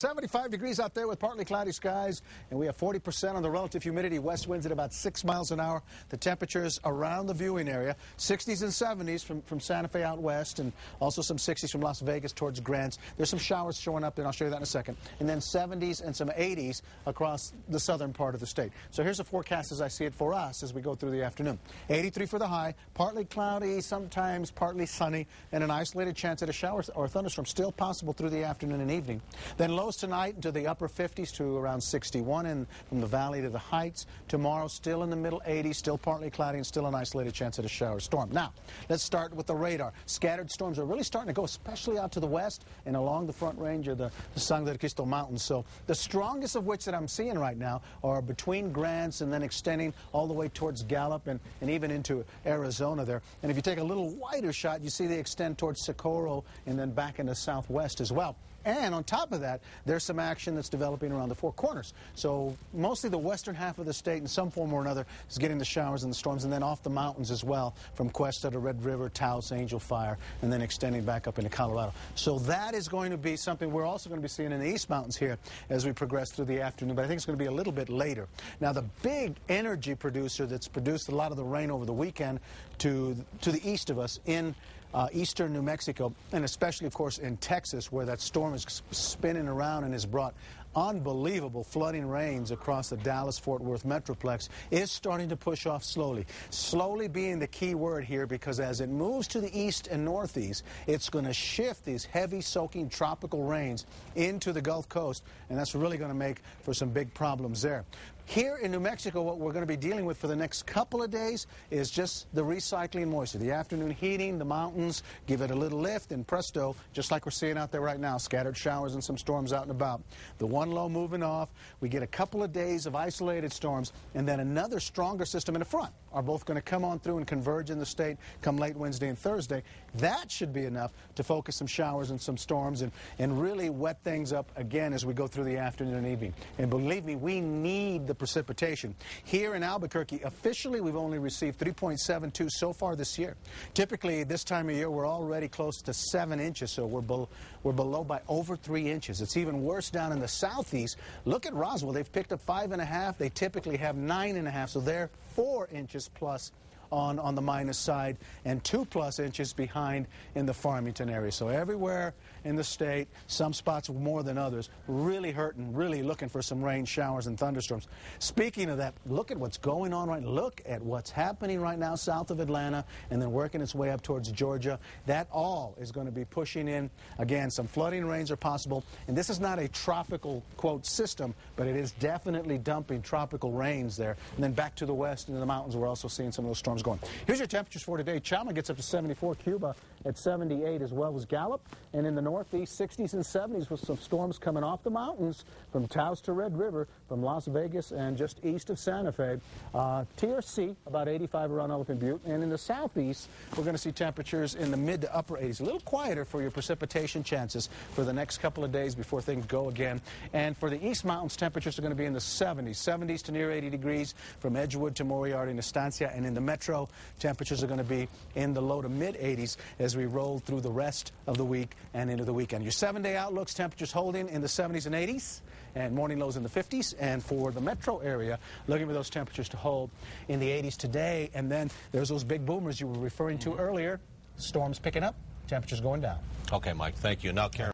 75 degrees out there with partly cloudy skies, and we have 40% on the relative humidity. West winds at about 6 miles an hour. The temperatures around the viewing area, 60s and 70s from Santa Fe out west, and also some 60s from Las Vegas towards Grants. There's some showers showing up, and I'll show you that in a second. And then 70s and some 80s across the southern part of the state. So here's the forecast as I see it for us as we go through the afternoon. 83 for the high, partly cloudy, sometimes partly sunny, and an isolated chance at a shower or thunderstorm still possible through the afternoon and evening. Then lows tonight into the upper 50s to around 61, and from the valley to the heights. Tomorrow still in the middle 80s, still partly cloudy, and still an isolated chance at a shower storm. Now, let's start with the radar. Scattered storms are really starting to go, especially out to the west and along the front range of the San del Cristo Mountains. So the strongest of which that I'm seeing right now are between Grants and then extending all the way towards Gallup and even into Arizona there. And if you take a little wider shot, you see they extend towards Socorro and then back into southwest as well. And on top of that, there's some action that's developing around the Four Corners. So mostly the western half of the state in some form or another is getting the showers and the storms, and then off the mountains as well, from Cuesta to Red River, Taos, Angel Fire, and then extending back up into Colorado. So that is going to be something we're also going to be seeing in the East Mountains here as we progress through the afternoon, but I think it's going to be a little bit later. Now, the big energy producer that's produced a lot of the rain over the weekend to the east of us in eastern New Mexico, and especially, of course, in Texas, where that storm is spinning around and has brought unbelievable flooding rains across the Dallas-Fort Worth Metroplex, is starting to push off slowly. Slowly being the key word here, because as it moves to the east and northeast, it's going to shift these heavy soaking tropical rains into the Gulf Coast, and that's really going to make for some big problems there. Here in New Mexico, what we're going to be dealing with for the next couple of days is just the recycling moisture. The afternoon heating, the mountains, give it a little lift, and presto, just like we're seeing out there right now, scattered showers and some storms out and about. The one low moving off, we get a couple of days of isolated storms, and then another stronger system in the front are both going to come on through and converge in the state come late Wednesday and Thursday. That should be enough to focus some showers and some storms and really wet things up again as we go through the afternoon and evening. And believe me, we need the precipitation. Here in Albuquerque, officially we've only received 3.72 so far this year. Typically this time of year we're already close to 7 inches, so we're below by over 3 inches. It's even worse down in the southeast. Look at Roswell. They've picked up 5.5. They typically have 9.5, so they're 4 inches plus on the minus side and 2+ inches behind in the Farmington area. So everywhere in the state, some spots more than others, really hurting, really looking for some rain, showers, and thunderstorms. Speaking of that, look at what's going on right now. Look at what's happening right now south of Atlanta and then working its way up towards Georgia. That all is going to be pushing in. Again, some flooding rains are possible. And this is not a tropical, quote, system, but it is definitely dumping tropical rains there. And then back to the west into the mountains, we're also seeing some of those storms going. Here's your temperatures for today. Chalma gets up to 74, Cuba at 78, as well as Gallup. And in the northeast, 60s and 70s with some storms coming off the mountains from Taos to Red River, from Las Vegas and just east of Santa Fe. TRC, about 85 around Elephant Butte. And in the southeast, we're going to see temperatures in the mid to upper 80s. A little quieter for your precipitation chances for the next couple of days before things go again. And for the East Mountains, temperatures are going to be in the 70s to near 80 degrees from Edgewood to Moriarty and Estancia. And in the metro, temperatures are going to be in the low to mid 80s as we roll through the rest of the week and into the weekend. Your 7-day outlooks, temperatures holding in the 70s and 80s, and morning lows in the 50s. And for the metro area, looking for those temperatures to hold in the 80s today. And then there's those big boomers you were referring to earlier. Storms picking up, temperatures going down. Okay, Mike, thank you. Now, Karen.